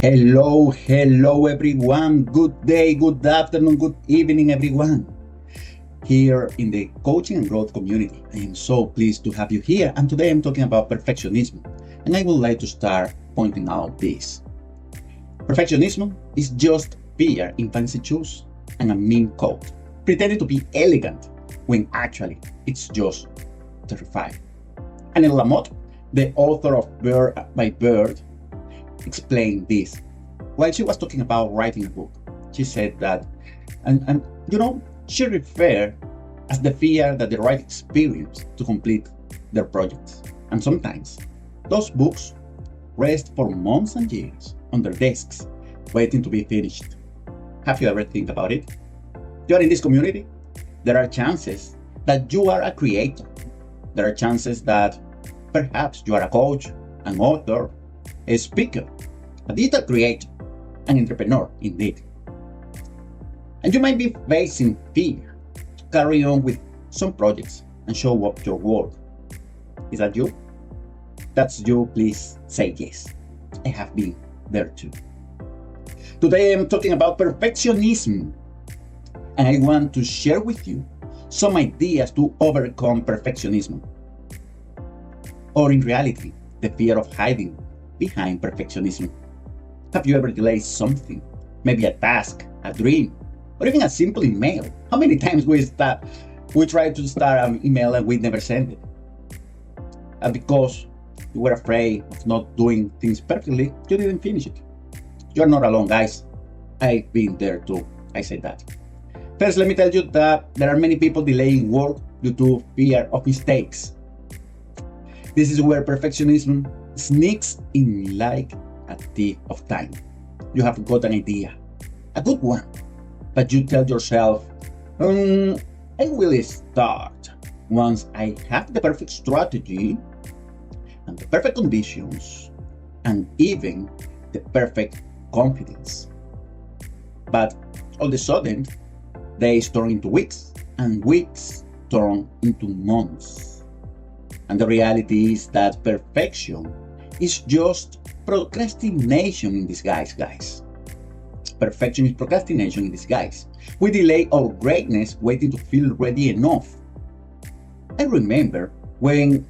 Hello everyone. Good day, good afternoon, good evening everyone. Here in the coaching and growth community, I am so pleased to have you here, and today I'm talking about perfectionism, and I would like to start pointing out this. Perfectionism is just fear in fancy shoes and a mean coat, pretending to be elegant when actually it's just terrifying. And Lamotte, the author of Bird by Bird, explained this while she was talking about writing a book. She said that, and she referred as the fear that the right experience to complete their projects. And sometimes those books rest for months and years on their desks, waiting to be finished. Have you ever think about it? You are in this community. There are chances that you are a creator. There are chances that perhaps you are a coach, an author, a speaker, a digital creator, an entrepreneur indeed. And you might be facing fear to carry on with some projects and show up your work. Is that you? That's you, please say yes. I have been there too. Today I'm talking about perfectionism, and I want to share with you some ideas to overcome perfectionism. Or in reality, the fear of hiding behind perfectionism. Have you ever delayed something? Maybe a task, a dream, or even a simple email? How many times we try to start an email and we never send it? And because you were afraid of not doing things perfectly, you didn't finish it. You are not alone, guys. I've been there too. I say that. First, let me tell you that there are many people delaying work due to fear of mistakes. This is where perfectionism sneaks in like a thief of time. You have got an idea, a good one, but you tell yourself, I will start once I have the perfect strategy and the perfect conditions and even the perfect confidence. But all of a sudden, days turn into weeks and weeks turn into months. And the reality is that perfection is just procrastination in disguise, guys. Perfection is procrastination in disguise. We delay our greatness waiting to feel ready enough. I remember when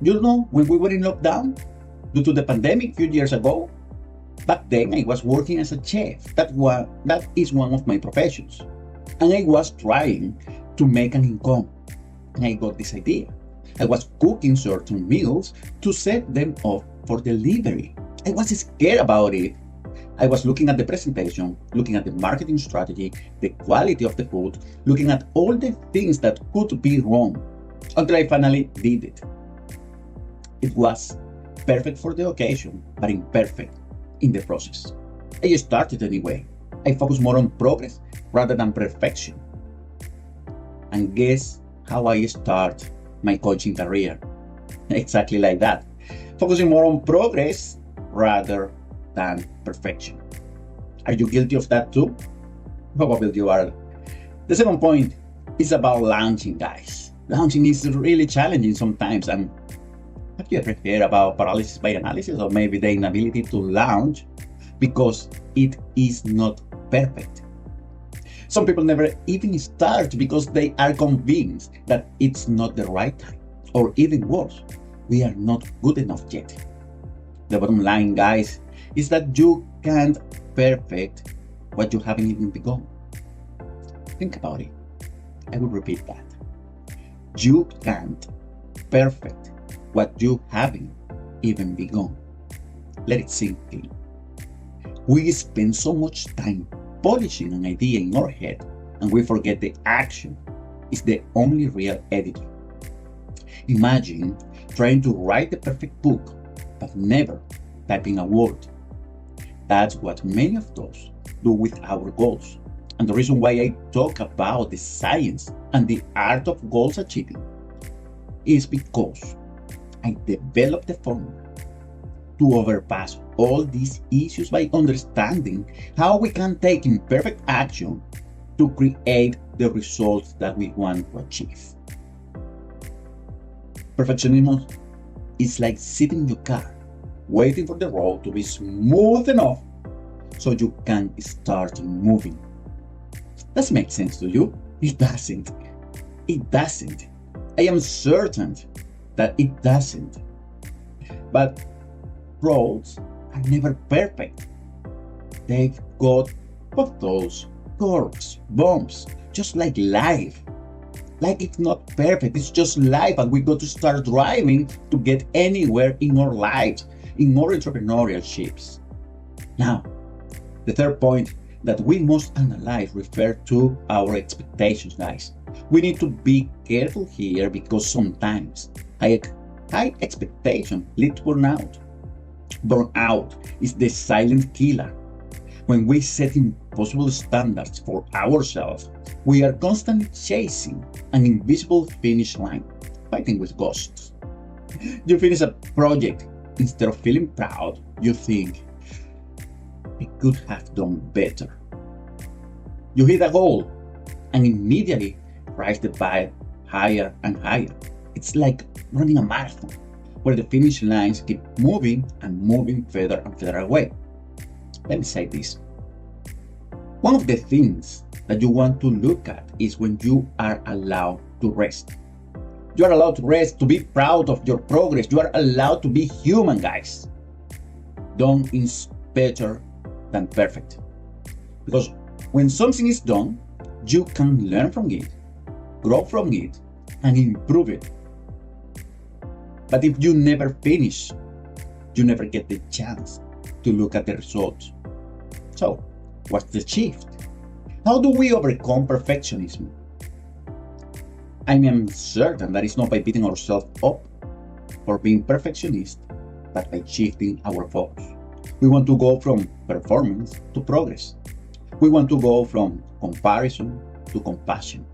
we were in lockdown due to the pandemic a few years ago. Back then I was working as a chef. That is one of my professions. And I was trying to make an income. And I got this idea. I was cooking certain meals to set them up for delivery. I was scared about it. I was looking at the presentation, looking at the marketing strategy, the quality of the food, looking at all the things that could be wrong, until I finally did it. It was perfect for the occasion, but imperfect in the process. I started anyway. I focused more on progress rather than perfection. And guess how I start my coaching career? Exactly like that. Focusing more on progress rather than perfection. Are you guilty of that too? Probably you are. The second point is about launching, guys. Launching is really challenging sometimes. And have you ever heard about paralysis by analysis, or maybe the inability to launch because it is not perfect? Some people never even start because they are convinced that it's not the right time, or even worse, we are not good enough yet. The bottom line, guys, is that you can't perfect what you haven't even begun. Think about it. I will repeat that. You can't perfect what you haven't even begun. Let it sink in. We spend so much time polishing an idea in our head, and we forget the action is the only real editor. Imagine trying to write the perfect book, but never typing a word. That's what many of us do with our goals. And the reason why I talk about the science and the art of goals achieving is because I developed the formula to overpass all these issues by understanding how we can take imperfect action to create the results that we want to achieve. Perfectionism is like sitting in your car waiting for the road to be smooth enough so you can start moving. Does it make sense to you? It doesn't. It doesn't. I am certain that it doesn't. But roads are never perfect. They've got potholes, curves, bumps, just like life. Like it's not perfect, it's just life, and we got to start driving to get anywhere in our lives, in our entrepreneurships. Now, the third point that we must analyze refers to our expectations, guys. We need to be careful here because sometimes high expectation leads to burnout. Burnout is the silent killer. When we set impossible standards for ourselves, we are constantly chasing an invisible finish line, fighting with ghosts. You finish a project, instead of feeling proud, you think, I could have done better. You hit a goal and immediately rise the bar higher and higher. It's like running a marathon where the finish lines keep moving and moving further and further away. Let me say this. One of the things that you want to look at is when you are allowed to rest. You are allowed to rest, to be proud of your progress. You are allowed to be human, guys. Done is better than perfect. Because when something is done, you can learn from it, grow from it, and improve it. But if you never finish, you never get the chance to look at the results. So, what's the shift? How do we overcome perfectionism? I am certain that it's not by beating ourselves up for being perfectionist, but by shifting our focus. We want to go from performance to progress. We want to go from comparison to compassion.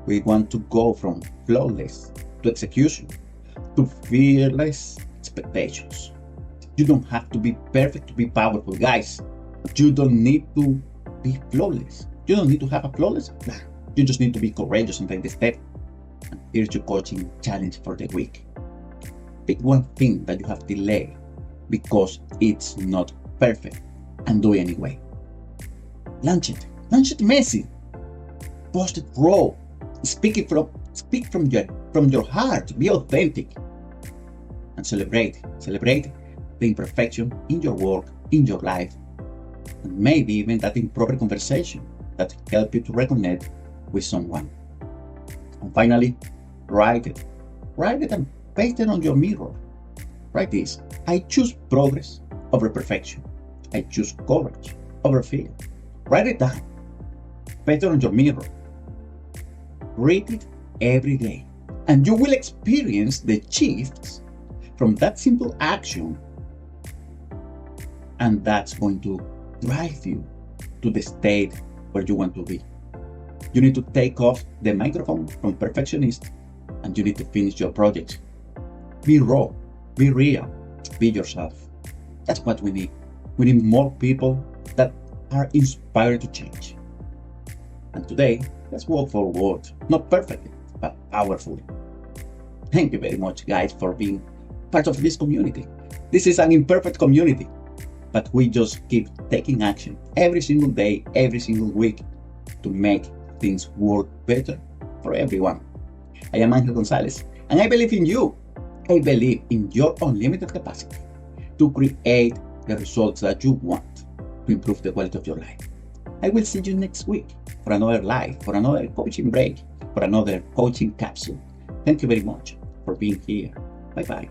We want to go from flawless to execution to fearless expectations. You don't have to be perfect to be powerful, guys. You don't need to be flawless. You don't need to have a flawless plan. You just need to be courageous and take the step. And here's your coaching challenge for the week. Pick one thing that you have delayed because it's not perfect and do it anyway. Launch it. Launch it messy. Post it raw. Speak from your heart. Be authentic. And celebrate the imperfection in your work, in your life, and maybe even that improper conversation that help you to reconnect with someone. And finally, write it. Write it and paste it on your mirror. Write this. I choose progress over perfection. I choose courage over fear. Write it down. Paste it on your mirror. Read it every day. And you will experience the shifts from that simple action. And that's going to drive you to the state where you want to be. You need to take off the microphone from perfectionist and you need to finish your project. Be raw, be real, be yourself. That's what we need. We need more people that are inspired to change. And today, let's walk forward, not perfectly, but powerfully. Thank you very much, guys, for being part of this community. This is an imperfect community, but we just keep taking action every single day, every single week to make things work better for everyone. I am Gonzalez, and I believe in you. I believe in your unlimited capacity to create the results that you want to improve the quality of your life. I will see you next week for another live, for another coaching break, for another coaching capsule. Thank you very much for being here. Bye-bye.